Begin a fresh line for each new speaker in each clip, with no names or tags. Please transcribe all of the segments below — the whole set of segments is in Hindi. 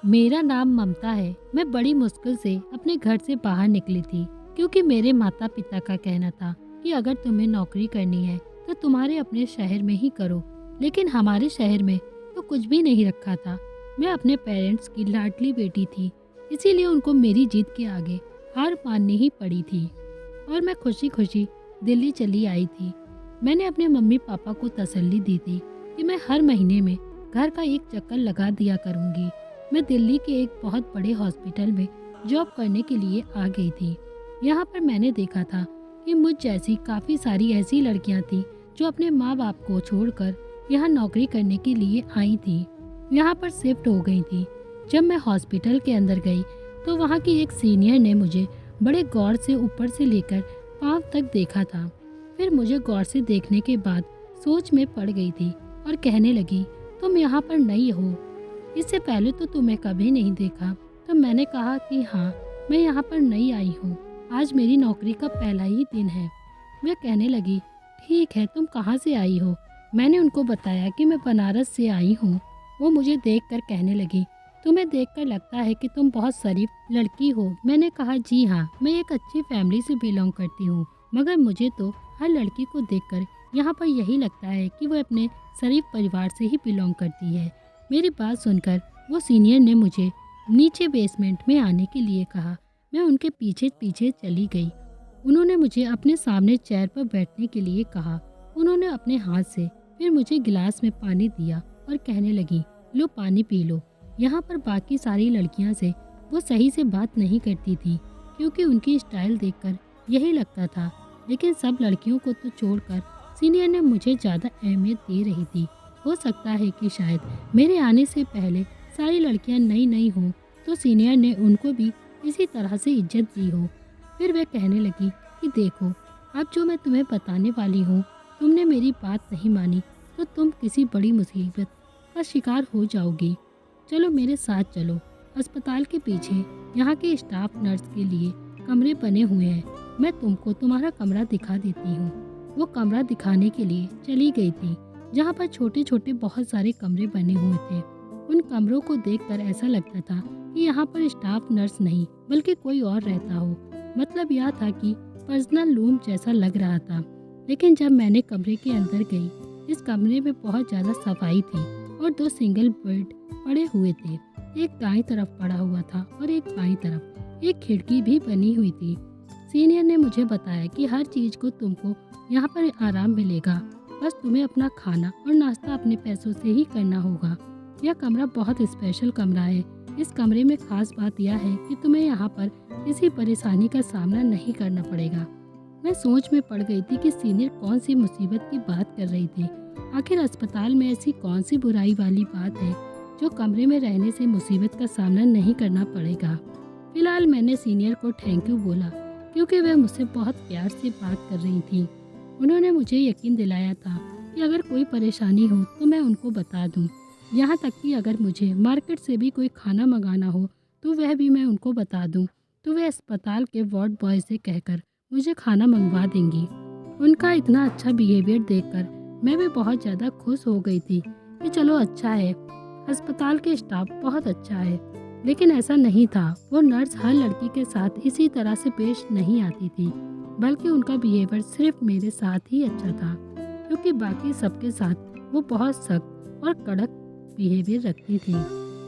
मेरा नाम ममता है। मैं बड़ी मुश्किल से अपने घर से बाहर निकली थी क्योंकि मेरे माता पिता का कहना था कि अगर तुम्हें नौकरी करनी है तो तुम्हारे अपने शहर में ही करो। लेकिन हमारे शहर में तो कुछ भी नहीं रखा था। मैं अपने पेरेंट्स की लाडली बेटी थी, इसीलिए उनको मेरी जीत के आगे हार माननी ही पड़ी थी और मैं खुशी खुशी दिल्ली चली आई थी। मैंने अपने मम्मी पापा को तसल्ली दी थी कि मैं हर महीने में घर का एक चक्कर लगा दिया करूँगी। मैं दिल्ली के एक बहुत बड़े हॉस्पिटल में जॉब करने के लिए आ गई थी। यहाँ पर मैंने देखा था कि मुझ जैसी काफ़ी सारी ऐसी लड़कियाँ थीं जो अपने माँ बाप को छोड़कर यहाँ नौकरी करने के लिए आई थी, यहाँ पर शिफ्ट हो गई थी। जब मैं हॉस्पिटल के अंदर गई तो वहाँ की एक सीनियर ने मुझे बड़े गौर से ऊपर से लेकर पाँव तक देखा था। फिर मुझे गौर से देखने के बाद सोच में पड़ गई थी और कहने लगी, तुम यहाँ पर नई हो, इससे पहले तो तुम्हें कभी नहीं देखा। तो मैंने कहा कि हाँ, मैं यहाँ पर नई आई हूँ, आज मेरी नौकरी का पहला ही दिन है। वह कहने लगी, ठीक है, तुम कहाँ से आई हो? मैंने उनको बताया कि मैं बनारस से आई हूँ। वो मुझे देखकर कहने लगी, तुम्हें देखकर लगता है कि तुम बहुत शरीफ लड़की हो। मैंने कहा, जी हाँ, मैं एक अच्छी फैमिली से बिलोंग करती हूँ, मगर मुझे तो हर लड़की को देखकर यहाँ पर यही लगता है कि वह अपने शरीफ परिवार से ही बिलोंग करती है। मेरी बात सुनकर वो सीनियर ने मुझे नीचे बेसमेंट में आने के लिए कहा। मैं उनके पीछे पीछे चली गई। उन्होंने मुझे अपने सामने चेयर पर बैठने के लिए कहा। उन्होंने अपने हाथ से फिर मुझे गिलास में पानी दिया और कहने लगी, लो पानी पी लो। यहाँ पर बाकी सारी लड़कियाँ से वो सही से बात नहीं करती थी क्योंकि उनकी स्टाइल देखकर यही लगता था, लेकिन सब लड़कियों को तो छोड़कर सीनियर ने मुझे ज़्यादा अहमियत दे रही थी। हो सकता है कि शायद मेरे आने से पहले सारी लड़कियां नई नई हों तो सीनियर ने उनको भी इसी तरह से इज्जत दी हो। फिर वह कहने लगी कि देखो, अब जो मैं तुम्हें बताने वाली हूँ, तुमने मेरी बात नहीं मानी तो तुम किसी बड़ी मुसीबत का शिकार हो जाओगी। चलो मेरे साथ चलो। अस्पताल के पीछे यहाँ के स्टाफ नर्स के लिए कमरे बने हुए हैं, मैं तुमको तुम्हारा कमरा दिखा देती हूँ। वो कमरा दिखाने के लिए चली गई थी जहाँ पर छोटे छोटे बहुत सारे कमरे बने हुए थे। उन कमरों को देखकर ऐसा लगता था कि यहाँ पर स्टाफ नर्स नहीं बल्कि कोई और रहता हो। मतलब यह था कि पर्सनल रूम जैसा लग रहा था। लेकिन जब मैंने कमरे के अंदर गई, इस कमरे में बहुत ज़्यादा सफाई थी और दो सिंगल बेड पड़े हुए थे। एक दाईं तरफ पड़ा हुआ था और एक बाईं तरफ। एक खिड़की भी बनी हुई थी। सीनियर ने मुझे बताया कि हर चीज़ को तुमको यहाँ पर आराम मिलेगा, बस तुम्हें अपना खाना और नाश्ता अपने पैसों से ही करना होगा। यह कमरा बहुत स्पेशल कमरा है। इस कमरे में खास बात यह है कि तुम्हें यहाँ पर किसी परेशानी का सामना नहीं करना पड़ेगा। मैं सोच में पड़ गई थी कि सीनियर कौन सी मुसीबत की बात कर रही थी। आखिर अस्पताल में ऐसी कौन सी बुराई वाली बात है जो कमरे में रहने से मुसीबत का सामना नहीं करना पड़ेगा। फिलहाल मैंने सीनियर को थैंक यू बोला क्योंकि वह मुझसे बहुत प्यार से बात कर रही थी। उन्होंने मुझे यकीन दिलाया था कि अगर कोई परेशानी हो तो मैं उनको बता दूं। यहाँ तक कि अगर मुझे मार्केट से भी कोई खाना मंगाना हो तो वह भी मैं उनको बता दूं, तो वे अस्पताल के वार्ड बॉय से कहकर मुझे खाना मंगवा देंगी। उनका इतना अच्छा बिहेवियर देखकर मैं भी बहुत ज़्यादा खुश हो गई थी कि चलो अच्छा है, अस्पताल के स्टाफ बहुत अच्छा है। लेकिन ऐसा नहीं था। वो नर्स हर लड़की के साथ इसी तरह से पेश नहीं आती थी, बल्कि उनका बिहेवियर सिर्फ मेरे साथ ही अच्छा था, क्योंकि बाकी सबके साथ वो बहुत सख्त और कड़क बिहेवियर रखती थी।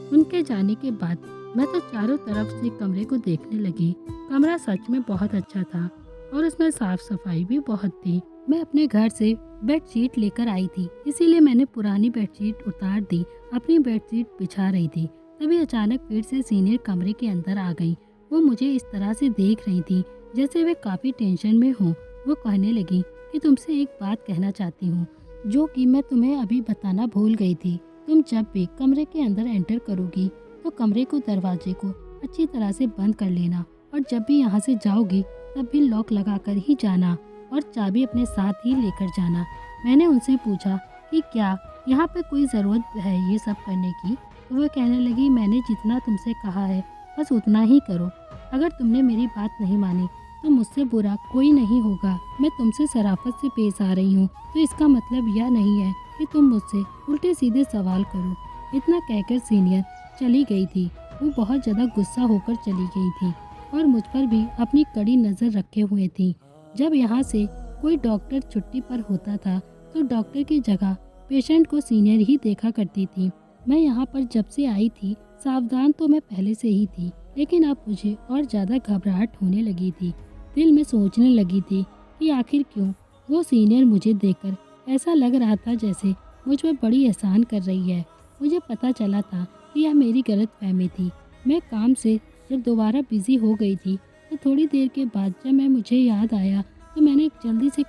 उनके जाने के बाद मैं तो चारों तरफ से कमरे को देखने लगी। कमरा सच में बहुत अच्छा था और उसमें साफ सफाई भी बहुत थी। मैं अपने घर से बेडशीट लेकर आई थी, इसीलिए मैंने पुरानी बेडशीट उतार दी, अपनी बेडशीट बिछा रही थी। तभी अचानक फिर से सीनियर कमरे के अंदर आ गई। वो मुझे इस तरह से देख रही थी जैसे वे काफ़ी टेंशन में हो। वो कहने लगी कि तुमसे एक बात कहना चाहती हूँ जो कि मैं तुम्हें अभी बताना भूल गई थी। तुम जब भी कमरे के अंदर एंटर करोगी तो कमरे को दरवाजे को अच्छी तरह से बंद कर लेना और जब भी यहाँ से जाओगी तब भी लॉक लगा कर ही जाना और चाबी अपने साथ ही लेकर जाना। मैंने उनसे पूछा कि क्या यहाँ पे कोई ज़रूरत है ये सब करने की? तो वह कहने लगी, मैंने जितना तुमसे कहा है बस उतना ही करो। अगर तुमने मेरी बात नहीं मानी तो मुझसे बुरा कोई नहीं होगा। मैं तुमसे शराफत से पेश आ रही हूँ तो इसका मतलब यह नहीं है कि तुम मुझसे उल्टे सीधे सवाल करो। इतना कहकर सीनियर चली गई थी। वो बहुत ज़्यादा गुस्सा होकर चली गई थी और मुझ पर भी अपनी कड़ी नज़र रखे हुए थी। जब यहाँ से कोई डॉक्टर छुट्टी पर होता था तो डॉक्टर की जगह पेशेंट को सीनियर ही देखा करती थी। मैं यहाँ पर जब से आई थी, सावधान तो मैं पहले से ही थी, लेकिन अब मुझे और ज़्यादा घबराहट होने लगी थी। दिल में सोचने लगी थी कि आखिर क्यों वो सीनियर मुझे देखकर ऐसा लग रहा था जैसे मुझ पर बड़ी एहसान कर रही है। मुझे पता चला था कि यह मेरी गलतफहमी थी। मैं काम से जब दोबारा बिजी हो गई थी तो थोड़ी देर के बाद जब मुझे याद आया तो मैंने जल्दी से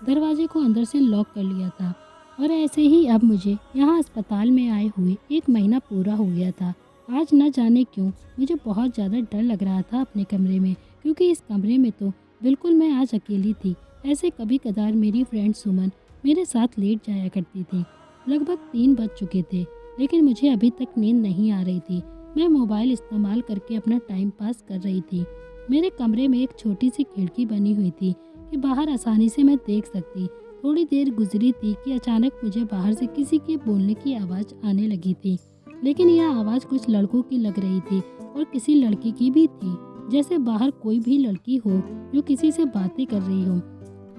दरवाजे को अंदर से लॉक कर लिया था। और ऐसे ही अब मुझे यहाँ अस्पताल में आए हुए 1 महीना पूरा हो गया था। आज न जाने क्यों मुझे बहुत ज़्यादा डर लग रहा था अपने कमरे में, क्योंकि इस कमरे में तो बिल्कुल मैं आज अकेली थी। ऐसे कभी कदार मेरी फ्रेंड सुमन मेरे साथ लेट जाया करती थी। लगभग 3 बज चुके थे, लेकिन मुझे अभी तक नींद नहीं आ रही थी। मैं मोबाइल इस्तेमाल करके अपना टाइम पास कर रही थी। मेरे कमरे में एक छोटी सी खिड़की बनी हुई थी कि बाहर आसानी से मैं देख सकती। थोड़ी देर गुजरी थी कि अचानक मुझे बाहर से किसी के बोलने की आवाज़ आने लगी थी, लेकिन यह आवाज़ कुछ लड़कों की लग रही थी और किसी लड़की की भी थी, जैसे बाहर कोई भी लड़की हो जो किसी से बातें कर रही हो।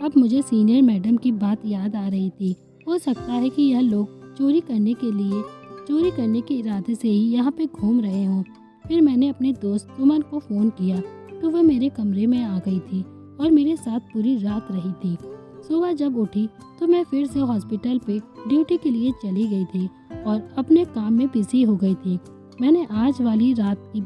अब मुझे सीनियर मैडम की बात याद आ रही थी। हो सकता है कि यह लोग चोरी करने के इरादे से ही यहाँ पे घूम रहे हों। फिर मैंने अपने दोस्त सुमन को फ़ोन किया तो वह मेरे कमरे में आ गई थी और मेरे साथ पूरी रात रही थी। सुबह जब उठी तो मैं फिर से हॉस्पिटल पे ड्यूटी के लिए चली गई थी और अपने काम में बिजी हो गई थी। मैंने आज वाली रात की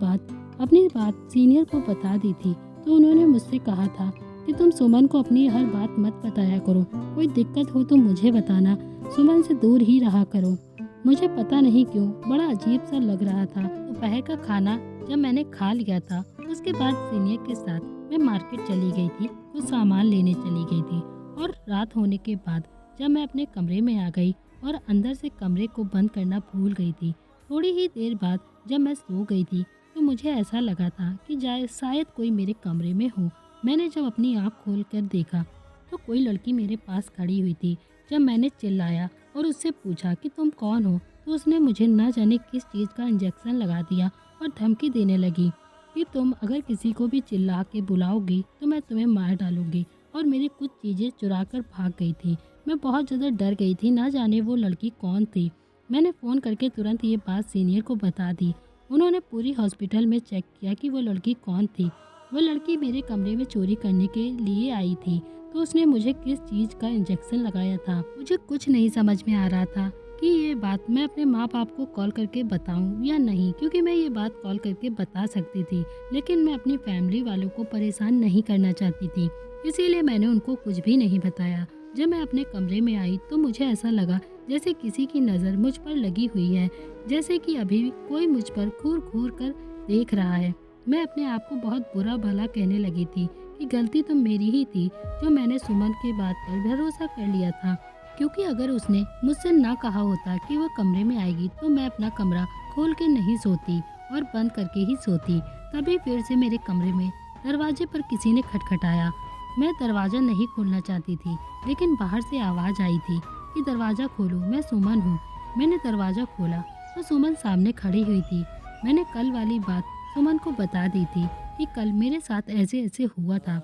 अपनी बात सीनियर को बता दी थी, तो उन्होंने मुझसे कहा था कि तुम सुमन को अपनी हर बात मत बताया करो, कोई दिक्कत हो तो मुझे बताना, सुमन से दूर ही रहा करो। मुझे पता नहीं क्यों बड़ा अजीब सा लग रहा था। दोपहर का खाना जब मैंने खा लिया था उसके बाद सीनियर के साथ मैं मार्केट चली गई थी, कुछ सामान लेने चली गई थी। और रात होने के बाद जब मैं अपने कमरे में आ गई और अंदर से कमरे को बंद करना भूल गई थी, थोड़ी ही देर बाद जब मैं सो गई थी तो मुझे ऐसा लगा था कि शायद कोई मेरे कमरे में हो। मैंने जब अपनी आँख खोल कर देखा तो कोई लड़की मेरे पास खड़ी हुई थी। जब मैंने चिल्लाया और उससे पूछा कि तुम कौन हो, तो उसने मुझे न जाने किस चीज़ का इंजेक्शन लगा दिया और धमकी देने लगी कि तुम अगर किसी को भी चिल्ला के बुलाओगी तो मैं तुम्हें मार डालूंगी, और मेरी कुछ चीज़ें चुरा कर भाग गई थी। मैं बहुत ज़्यादा डर गई थी, ना जाने वो लड़की कौन थी। मैंने फ़ोन करके तुरंत ये बात सीनियर को बता दी। उन्होंने पूरी हॉस्पिटल में चेक किया कि वो लड़की कौन थी। वो लड़की मेरे कमरे में चोरी करने के लिए आई थी, तो उसने मुझे किस चीज़ का इंजेक्शन लगाया था मुझे कुछ नहीं समझ में आ रहा था कि ये बात मैं अपने माँ बाप को कॉल करके बताऊं या नहीं, क्योंकि मैं ये बात कॉल करके बता सकती थी, लेकिन मैं अपनी फैमिली वालों को परेशान नहीं करना चाहती थी, इसीलिए मैंने उनको कुछ भी नहीं बताया। जब मैं अपने कमरे में आई तो मुझे ऐसा लगा जैसे किसी की नज़र मुझ पर लगी हुई है, जैसे कि अभी कोई मुझ पर घूर घूर कर देख रहा है। मैं अपने आप को बहुत बुरा भला कहने लगी थी कि गलती तो मेरी ही थी जो मैंने सुमन के बात पर भरोसा कर लिया था, क्योंकि अगर उसने मुझसे ना कहा होता कि वह कमरे में आएगी तो मैं अपना कमरा खोल के नहीं सोती और बंद करके ही सोती। तभी फिर से मेरे कमरे में दरवाजे पर किसी ने खटखटाया। मैं दरवाज़ा नहीं खोलना चाहती थी, लेकिन बाहर से आवाज़ आई थी कि दरवाज़ा खोलो, मैं सुमन हूँ। मैंने दरवाज़ा खोला तो सुमन सामने खड़ी हुई थी। मैंने कल वाली बात सुमन को बता दी थी कि कल मेरे साथ ऐसे ऐसे हुआ था।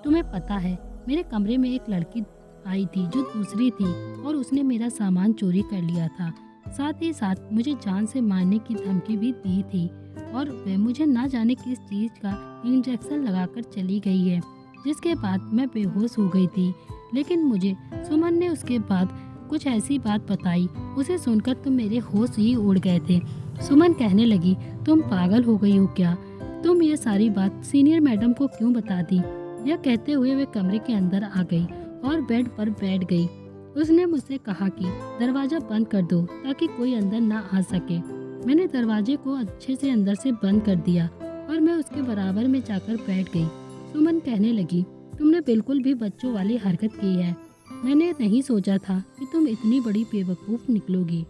तुम्हें पता है, मेरे कमरे में एक लड़की आई थी जो दूसरी थी और उसने मेरा सामान चोरी कर लिया था। साथ ही साथ मुझे जान से मारने की धमकी भी दी थी और वह मुझे ना जाने किस चीज़ का इंजेक्शन लगाकर चली गई है, जिसके बाद मैं बेहोश हो गई थी। लेकिन मुझे सुमन ने उसके बाद कुछ ऐसी बात बताई, उसे सुनकर तो मेरे होश ही उड़ गए थे। सुमन कहने लगी, तुम पागल हो गई हो क्या? तुम ये सारी बात सीनियर मैडम को क्यों बता दी? यह कहते हुए वे कमरे के अंदर आ गई और बेड पर बैठ गई। उसने मुझसे कहा कि दरवाज़ा बंद कर दो ताकि कोई अंदर ना आ सके। मैंने दरवाजे को अच्छे से अंदर से बंद कर दिया और मैं उसके बराबर में जाकर बैठ गई। सुमन कहने लगी, तुमने बिल्कुल भी बच्चों वाली हरकत की है। मैंने नहीं सोचा था कि तुम इतनी बड़ी बेवकूफ़ निकलोगी।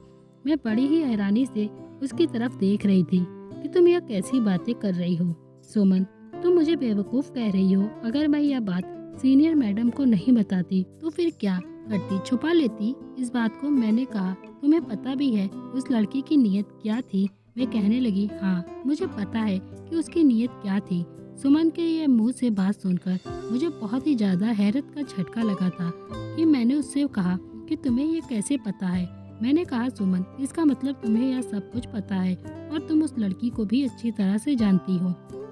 मैं बड़ी ही हैरानी से उसकी तरफ देख रही थी कि तुम यह कैसी बातें कर रही हो। सुमन, तुम मुझे बेवकूफ़ कह रही हो। अगर मैं यह बात सीनियर मैडम को नहीं बताती तो फिर क्या करती, छुपा लेती इस बात को? मैंने कहा, तुम्हें पता भी है उस लड़की की नीयत क्या थी। वे कहने लगी, हाँ मुझे पता है कि उसकी नीयत क्या थी। सुमन के ये मुंह से बात सुनकर मुझे बहुत ही ज़्यादा हैरत का झटका लगा था कि मैंने उससे कहा कि तुम्हें ये कैसे पता है। मैंने कहा, सुमन, इसका मतलब तुम्हें यह सब कुछ पता है और तुम उस लड़की को भी अच्छी तरह से जानती हो।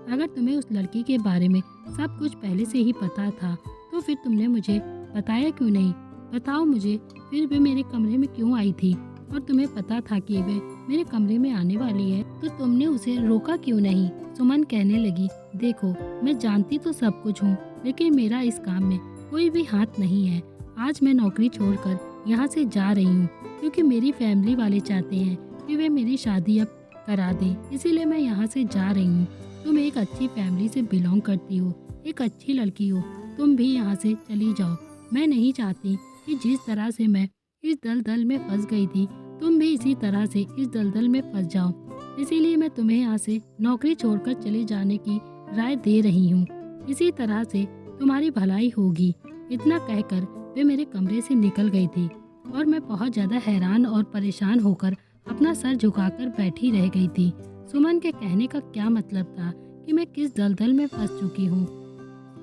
अगर तुम्हें उस लड़की के बारे में सब कुछ पहले से ही पता था तो फिर तुमने मुझे बताया क्यों नहीं? बताओ मुझे, फिर वे मेरे कमरे में क्यों आई थी? और तुम्हें पता था कि वे मेरे कमरे में आने वाली है तो तुमने उसे रोका क्यों नहीं? सुमन कहने लगी, देखो मैं जानती तो सब कुछ हूँ, लेकिन मेरा इस काम में कोई भी हाथ नहीं है। आज मैं नौकरी छोड़कर यहाँ से जा रही हूँ क्योंकि मेरी फैमिली वाले चाहते हैं कि वे मेरी शादी अब करा दें, इसीलिए मैं यहाँ से जा रही हूँ। तुम एक अच्छी फैमिली से बिलोंग करती हो, एक अच्छी लड़की हो, तुम भी यहाँ से चली जाओ। मैं नहीं चाहती कि जिस तरह से मैं इस दलदल में फंस गई थी तुम भी इसी तरह से इस दलदल में फंस जाओ, इसीलिए मैं तुम्हें यहाँ से नौकरी छोड़कर चले जाने की राय दे रही हूँ। इसी तरह से तुम्हारी भलाई होगी। इतना कहकर वे मेरे कमरे से निकल गई थी और मैं बहुत ज़्यादा हैरान और परेशान होकर अपना सर झुकाकर बैठी रह गई थी। सुमन के कहने का क्या मतलब था कि मैं किस दलदल में फंस चुकी हूँ।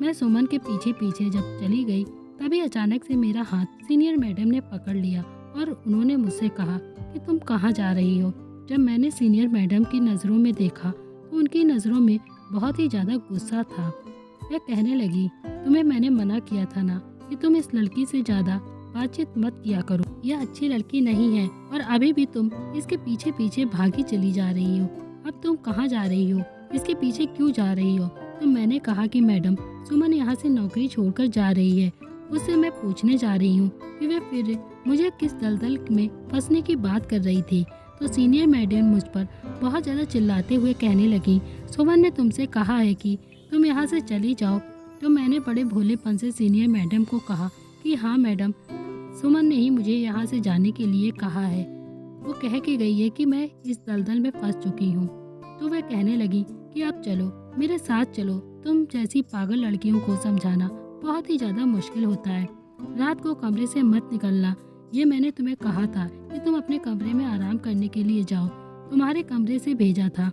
मैं सुमन के पीछे पीछे जब चली गई तभी अचानक से मेरा हाथ सीनियर मैडम ने पकड़ लिया और उन्होंने मुझसे कहा कि तुम कहाँ जा रही हो। जब मैंने सीनियर मैडम की नज़रों में देखा तो उनकी नज़रों में बहुत ही ज़्यादा गुस्सा था। वह कहने लगी, तुम्हें मैंने मना किया था ना कि तुम इस लड़की से ज़्यादा बातचीत मत किया करो। यह अच्छी लड़की नहीं है और अभी भी तुम इसके पीछे पीछे भागी चली जा रही हो। अब तुम कहाँ जा रही हो? इसके पीछे क्यों जा रही हो? तो मैंने कहा कि मैडम, सुमन यहाँ से नौकरी छोड़कर जा रही है, उससे मैं पूछने जा रही हूँ कि वे फिर मुझे किस दलदल में फंसने की बात कर रही थी। तो सीनियर मैडम मुझ पर बहुत ज़्यादा चिल्लाते हुए कहने लगी, सुमन ने तुमसे कहा है कि तुम यहाँ से चली जाओ। तो मैंने बड़े भोलेपन से सीनियर मैडम को कहा कि हाँ मैडम, सुमन ने ही मुझे यहाँ से जाने के लिए कहा है। वो कह के गई है कि मैं इस दलदल में फंस चुकी हूँ। तो वह कहने लगी कि अब चलो, मेरे साथ चलो। तुम जैसी पागल लड़कियों को समझाना बहुत ही ज़्यादा मुश्किल होता है। रात को कमरे से मत निकलना, ये मैंने तुम्हें कहा था कि तुम अपने कमरे में आराम करने के लिए जाओ। तुम्हारे कमरे से भेजा था।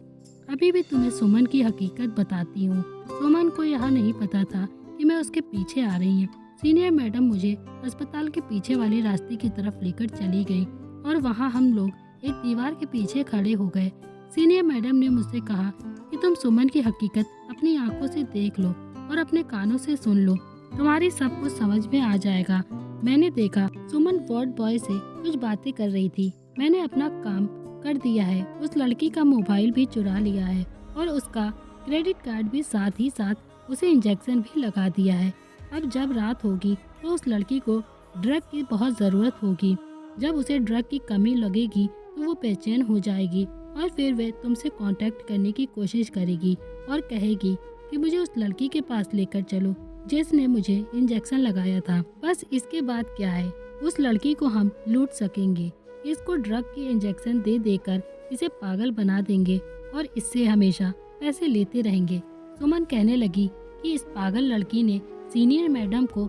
अभी भी तुम्हें सुमन की हकीकत बताती हूँ। सुमन को यह नहीं पता था कि मैं उसके पीछे आ रही हूँ। सीनियर मैडम मुझे अस्पताल के पीछे वाले रास्ते की तरफ लेकर चली गई और वहाँ हम लोग एक दीवार के पीछे खड़े हो गए। सीनियर मैडम ने मुझसे कहा कि तुम सुमन की हकीकत अपनी आंखों से देख लो और अपने कानों से सुन लो, तुम्हारी सब कुछ समझ में आ जाएगा। मैंने देखा सुमन वार्ड बॉय से कुछ बातें कर रही थी। मैंने अपना काम कर दिया है, उस लड़की का मोबाइल भी चुरा लिया है और उसका क्रेडिट कार्ड भी साथ ही साथ उसे इंजेक्शन भी लगा दिया है। अब जब रात होगी तो उस लड़की को ड्रग की बहुत ज़रूरत होगी। जब उसे ड्रग की कमी लगेगी तो वो बेचैन हो जाएगी और फिर वे तुमसे कांटेक्ट करने की कोशिश करेगी और कहेगी कि मुझे उस लड़की के पास लेकर चलो जिसने मुझे इंजेक्शन लगाया था। बस इसके बाद क्या है, उस लड़की को हम लूट सकेंगे। इसको ड्रग की इंजेक्शन दे देकर इसे पागल बना देंगे और इससे हमेशा पैसे लेते रहेंगे। सुमन कहने लगी कि इस पागल लड़की ने सीनियर मैडम को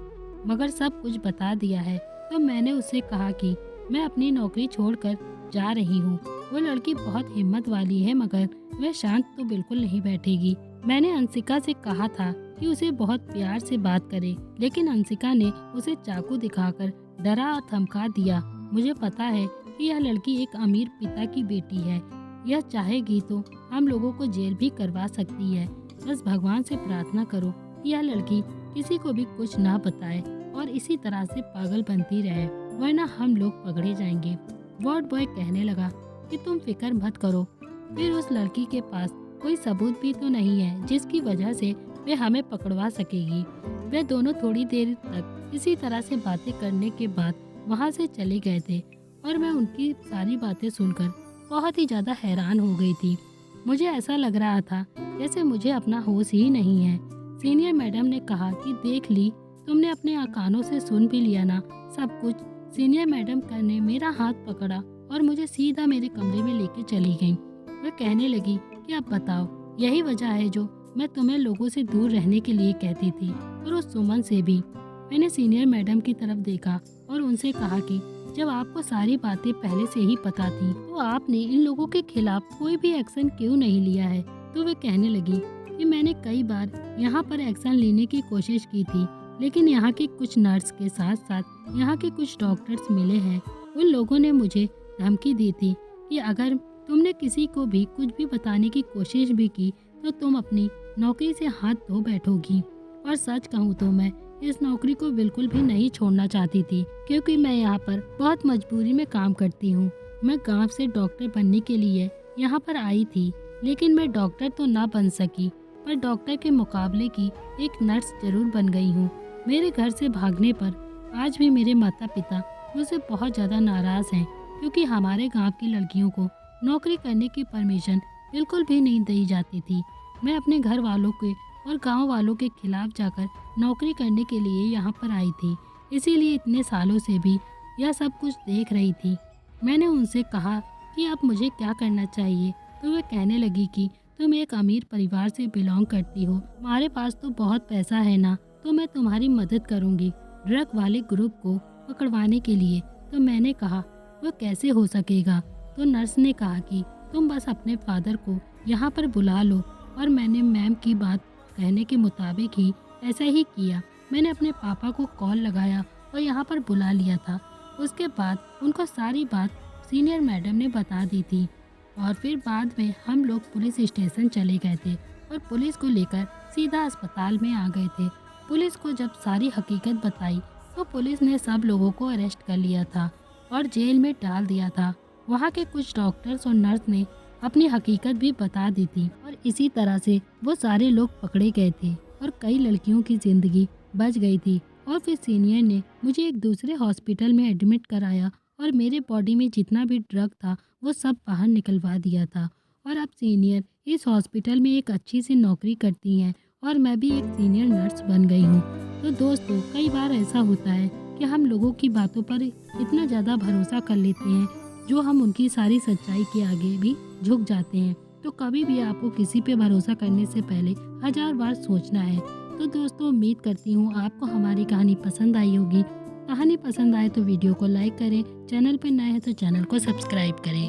मगर सब कुछ बता दिया है। तो मैंने उससे कहा कि मैं अपनी नौकरी छोड़कर जा रही हूँ। वो लड़की बहुत हिम्मत वाली है मगर वह शांत तो बिल्कुल नहीं बैठेगी। मैंने अंशिका से कहा था कि उसे बहुत प्यार से बात करे, लेकिन अंशिका ने उसे चाकू दिखाकर डरा और धमका दिया। मुझे पता है कि यह लड़की एक अमीर पिता की बेटी है। यह चाहेगी तो हम लोगों को जेल भी करवा सकती है। बस भगवान से प्रार्थना करो कि यह लड़की किसी को भी कुछ ना बताए और इसी तरह से पागल बनती रहे, वरना हम लोग पकड़े जाएंगे। वार्ड बॉय कहने लगा कि तुम फिक्र मत करो, फिर उस लड़की के पास कोई सबूत भी तो नहीं है जिसकी वजह से वे हमें पकड़वा सकेगी। वे दोनों थोड़ी देर तक इसी तरह से बातें करने के बाद वहाँ से चले गए थे और मैं उनकी सारी बातें सुनकर बहुत ही ज़्यादा हैरान हो गई थी। मुझे ऐसा लग रहा था जैसे मुझे अपना होश ही नहीं है। सीनियर मैडम ने कहा कि देख ली, तुमने अपने कानों से सुन भी लिया ना सब कुछ। सीनियर मैडम ने मेरा हाथ पकड़ा और मुझे सीधा मेरे कमरे में लेके चली गई। वह कहने लगी कि अब बताओ, यही वजह है जो मैं तुम्हें लोगों से दूर रहने के लिए कहती थी और उस सुमन से भी। मैंने सीनियर मैडम की तरफ देखा और उनसे कहा कि जब आपको सारी बातें पहले से ही पता थी तो आपने इन लोगों के खिलाफ कोई भी एक्शन क्यों नहीं लिया है। तो वे कहने लगी कि मैंने कई बार यहाँ पर एक्शन लेने की कोशिश की थी, लेकिन यहाँ के कुछ नर्स के साथ साथ यहाँ के कुछ डॉक्टर्स मिले हैं। उन लोगों ने मुझे धमकी दी थी कि अगर तुमने किसी को भी कुछ भी बताने की कोशिश भी की तो तुम अपनी नौकरी से हाथ धो बैठोगी। और सच कहूँ तो मैं इस नौकरी को बिल्कुल भी नहीं छोड़ना चाहती थी, क्योंकि मैं यहाँ पर बहुत मजबूरी में काम करती हूँ। मैं गांव से डॉक्टर बनने के लिए यहाँ पर आई थी, लेकिन मैं डॉक्टर तो ना बन सकी, पर डॉक्टर के मुकाबले की एक नर्स जरूर बन गई हूँ। मेरे घर से भागने पर आज भी मेरे माता पिता मुझसे बहुत ज़्यादा नाराज़ हैं, क्योंकि हमारे गांव की लड़कियों को नौकरी करने की परमिशन बिल्कुल भी नहीं दी जाती थी। मैं अपने घर वालों के और गांव वालों के खिलाफ जाकर नौकरी करने के लिए यहाँ पर आई थी, इसीलिए इतने सालों से भी यह सब कुछ देख रही थी। मैंने उनसे कहा कि अब मुझे क्या करना चाहिए, तो वे कहने लगी कि तुम एक अमीर परिवार से बिलोंग करती हो, तुम्हारे पास तो बहुत पैसा है ना, तो मैं तुम्हारी मदद करूँगी ड्रग वाले ग्रुप को पकड़वाने के लिए। तो मैंने कहा वह कैसे हो सकेगा। तो नर्स ने कहा कि तुम बस अपने फादर को यहाँ पर बुला लो, और मैंने मैम की बात कहने के मुताबिक ही ऐसा ही किया। मैंने अपने पापा को कॉल लगाया और यहाँ पर बुला लिया था। उसके बाद उनको सारी बात सीनियर मैडम ने बता दी थी, और फिर बाद में हम लोग पुलिस स्टेशन चले गए थे और पुलिस को लेकर सीधा अस्पताल में आ गए थे। पुलिस को जब सारी हकीकत बताई तो पुलिस ने सब लोगों को अरेस्ट कर लिया था और जेल में डाल दिया था। वहाँ के कुछ डॉक्टर्स और नर्स ने अपनी हकीकत भी बता दी थी, और इसी तरह से वो सारे लोग पकड़े गए थे और कई लड़कियों की ज़िंदगी बच गई थी। और फिर सीनियर ने मुझे एक दूसरे हॉस्पिटल में एडमिट कराया और मेरे बॉडी में जितना भी ड्रग था वो सब बाहर निकलवा दिया था। और अब सीनियर इस हॉस्पिटल में एक अच्छी सी नौकरी करती हैं और मैं भी एक सीनियर नर्स बन गई हूँ। तो दोस्तों, कई बार ऐसा होता है कि हम लोगों की बातों पर इतना ज़्यादा भरोसा कर लेते हैं जो हम उनकी सारी सच्चाई के आगे भी झुक जाते हैं। तो कभी भी आपको किसी पे भरोसा करने से पहले 1000 बार सोचना है। तो दोस्तों, उम्मीद करती हूँ आपको हमारी कहानी पसंद आई होगी। कहानी पसंद आए तो वीडियो को लाइक करें, चैनल पर नए हैं तो चैनल को सब्सक्राइब करें।